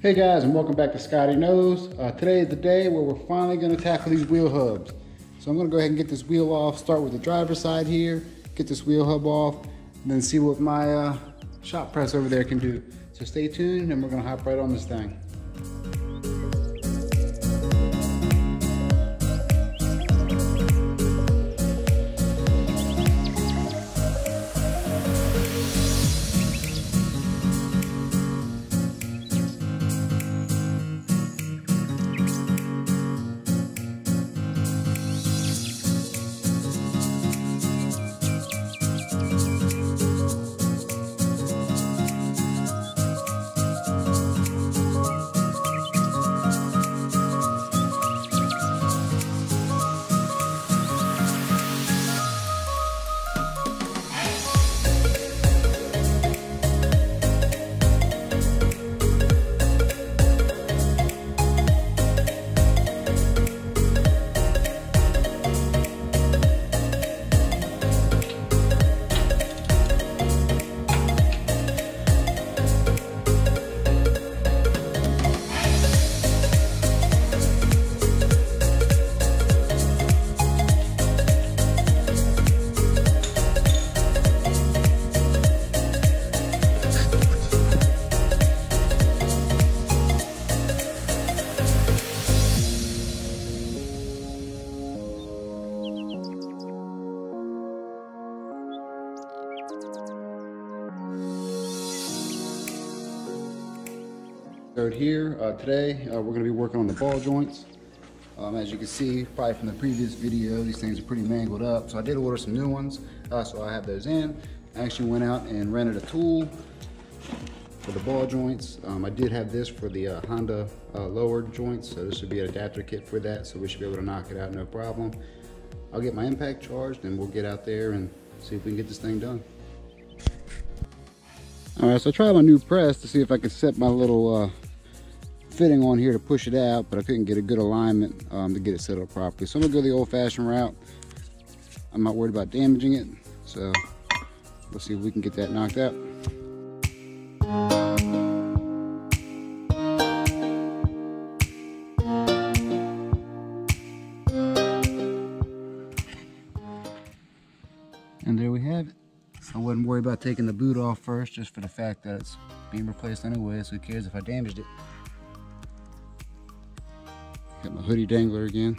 Hey guys, and welcome back to Scottyknows. Today is the day where we're finally going to tackle these wheel hubs. So I'm going to go ahead and get this wheel off, start with the driver's side here, get this wheel hub off, and then see what my shop press over there can do. So stay tuned and we're going to hop right on this thing. Here today we're going to be working on the ball joints. As you can see probably from the previous video, these things are pretty mangled up, so I did order some new ones, so I have those in. I actually went out and rented a tool for the ball joints. I did have this for the Honda lowered joints, so this would be an adapter kit for that, so we should be able to knock it out no problem. I'll get my impact charged and we'll get out there and see if we can get this thing done. Alright, so I tried my new press to see if I could set my little fitting on here to push it out, but I couldn't get a good alignment to get it set up properly. So I'm gonna go the old-fashioned route. I'm not worried about damaging it, so let's see if we can get that knocked out. And there we have it. I wouldn't worry about taking the boot off first, just for the fact that it's being replaced anyway, so who cares if I damaged it. Got my hoodie dangler again.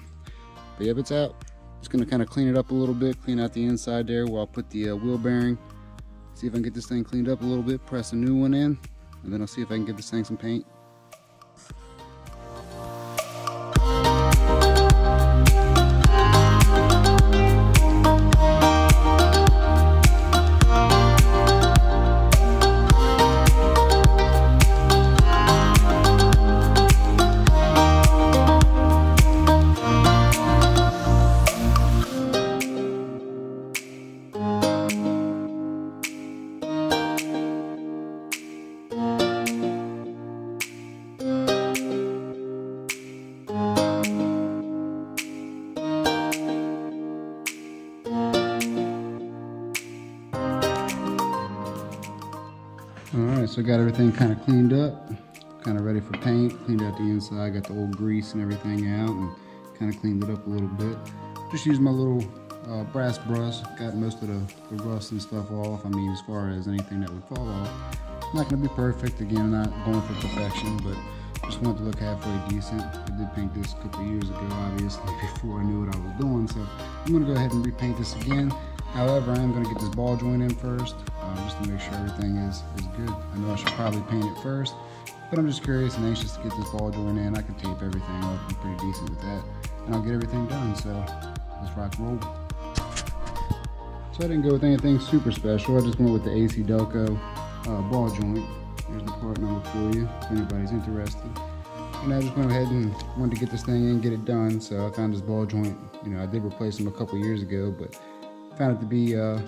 But yep, it's out. Just gonna kind of clean it up a little bit, clean out the inside there where I'll put the wheel bearing. See if I can get this thing cleaned up a little bit, press a new one in, and then I'll see if I can give this thing some paint. Alright, so I got everything kind of cleaned up, kind of ready for paint, cleaned out the inside, got the old grease and everything out, and kind of cleaned it up a little bit. Just used my little brass brush, got most of the rust and stuff off. I mean, as far as anything that would fall off. Not going to be perfect, again, not going for perfection, but just wanted to look halfway decent. I did paint this a couple years ago, obviously, before I knew what I was doing, so I'm going to go ahead and repaint this again. However, I am going to get this ball joint in first, just to make sure everything is good. I know I should probably paint it first, but I'm just curious and anxious to get this ball joint in. I can tape everything up, I'm pretty decent with that, and I'll get everything done, so let's rock and roll. So I didn't go with anything super special, I just went with the AC Delco ball joint. Here's the part number for you, if anybody's interested. And I just went ahead and wanted to get this thing in, get it done, so I found this ball joint. You know, I did replace them a couple years ago, but found it to be a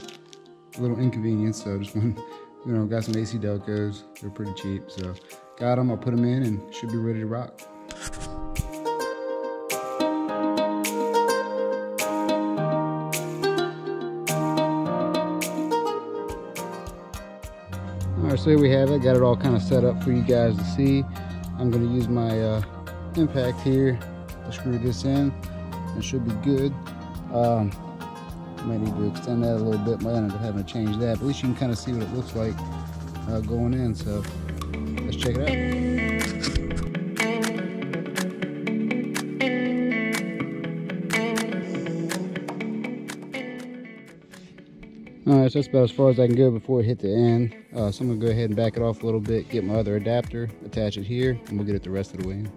little inconvenient, so just went, got some AC Delcos. They're pretty cheap, so got them. I'll put them in and should be ready to rock. Alright, so here we have it. Got it all kind of set up for you guys to see. I'm going to use my impact here to screw this in. It should be good. Might need to extend that a little bit. Might end up having to change that, but at least you can kind of see what it looks like going in. So let's check it out. Alright, so that's about as far as I can go before it hit the end. So I'm going to go ahead and back it off a little bit, get my other adapter, attach it here, and we'll get it the rest of the way in.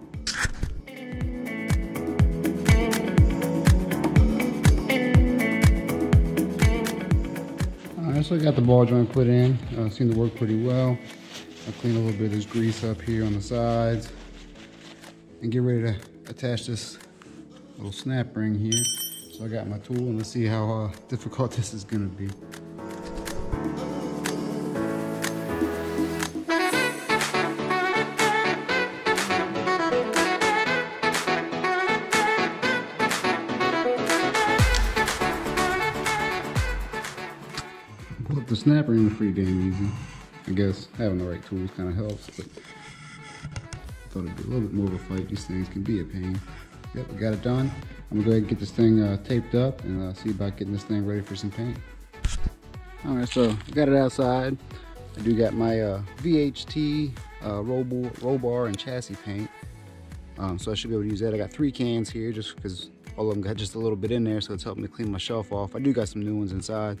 Alright, so I got the ball joint put in. Seemed to work pretty well. I'll clean a little bit of this grease up here on the sides and get ready to attach this little snap ring here. So I got my tool, and let's see how difficult this is going to be. Pull up the snap ring is pretty damn easy. I guess having the right tools kind of helps, but I thought it'd be a little bit more of a fight. These things can be a pain. Yep, we got it done. I'm gonna go ahead and get this thing taped up and see about getting this thing ready for some paint. Alright, so I got it outside. I do got my VHT roll bar and chassis paint. So I should be able to use that. I got 3 cans here just because all of them got just a little bit in there, so it's helping me clean my shelf off. I do got some new ones inside,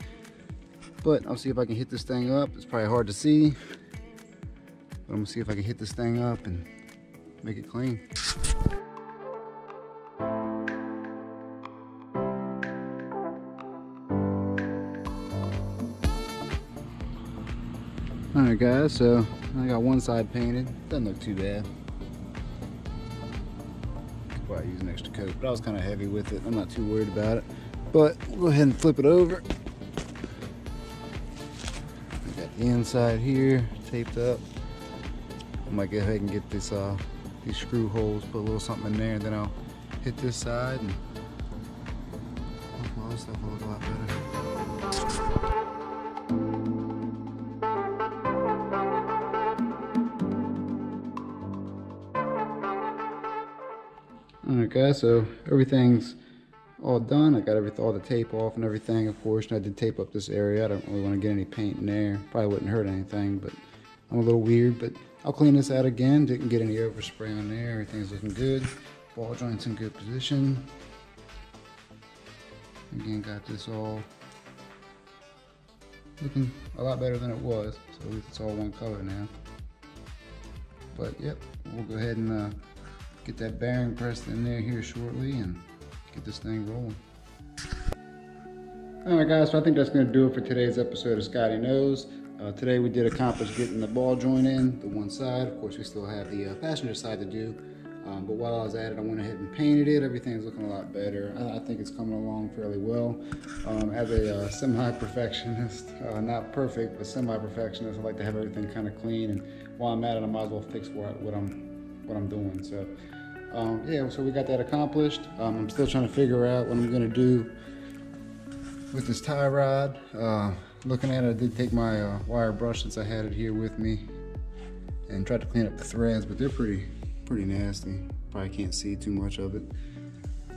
but I'll see if I can hit this thing up. It's probably hard to see, but I'm gonna see if I can hit this thing up and make it clean. Alright guys, so I got one side painted. Doesn't look too bad. Could probably use an extra coat, but I was kind of heavy with it. I'm not too worried about it. But we'll go ahead and flip it over. I got the inside here taped up. I might go ahead and get this these screw holes, put a little something in there, and then I'll hit this side and all this stuff will look a lot better. Alright guys, so everything's all done. I got all the tape off and everything, of course, and I did tape up this area. I don't really want to get any paint in there. Probably wouldn't hurt anything, but I'm a little weird. But I'll clean this out again. Didn't get any overspray on there. Everything's looking good. Ball joint's in good position. Again, got this all looking a lot better than it was. So at least it's all one color now. But yep, we'll go ahead and get that bearing pressed in there here shortly and get this thing rolling. Alright guys, so I think that's going to do it for today's episode of Scottyknows. Today we did accomplish getting the ball joint in, the one side. Of course we still have the passenger side to do. But while I was at it, I went ahead and painted it. Everything's looking a lot better. I think it's coming along fairly well. As a semi-perfectionist, not perfect, but semi-perfectionist, I like to have everything kind of clean. And while I'm at it, I might as well fix what I'm doing. So yeah, so we got that accomplished. I'm still trying to figure out what I'm gonna do with this tie rod. Looking at it, I did take my wire brush since I had it here with me and tried to clean up the threads, but they're pretty nasty. Probably can't see too much of it.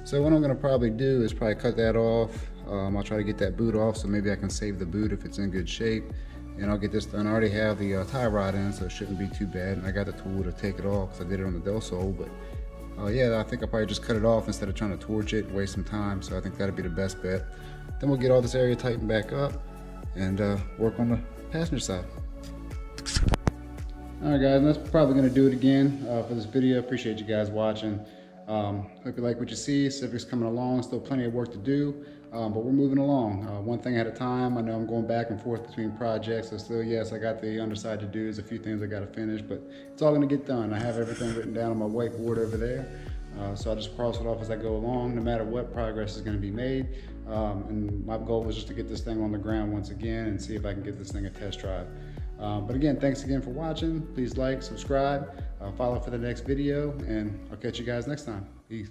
So what I'm gonna probably do is probably cut that off. I'll try to get that boot off, so maybe I can save the boot if it's in good shape. And I'll get this done. I already have the tie rod in, so it shouldn't be too bad. And I got the tool to take it off because I did it on the Del Sol, but yeah, I think I'll probably just cut it off instead of trying to torch it and waste some time. So I think that'd be the best bet. Then we'll get all this area tightened back up and work on the passenger side. Alright guys, that's probably going to do it again for this video. Appreciate you guys watching. Hope you like what you see. Civic's coming along, still plenty of work to do, but we're moving along one thing at a time. I know I'm going back and forth between projects, so still, yes, I got the underside to do. There's a few things I got to finish, but it's all going to get done. I have everything written down on my whiteboard over there, so I'll just cross it off as I go along, no matter what progress is going to be made. And my goal was just to get this thing on the ground once again and see if I can get this thing a test drive. But again, thanks again for watching. Please like, subscribe, follow for the next video, and I'll catch you guys next time. Peace.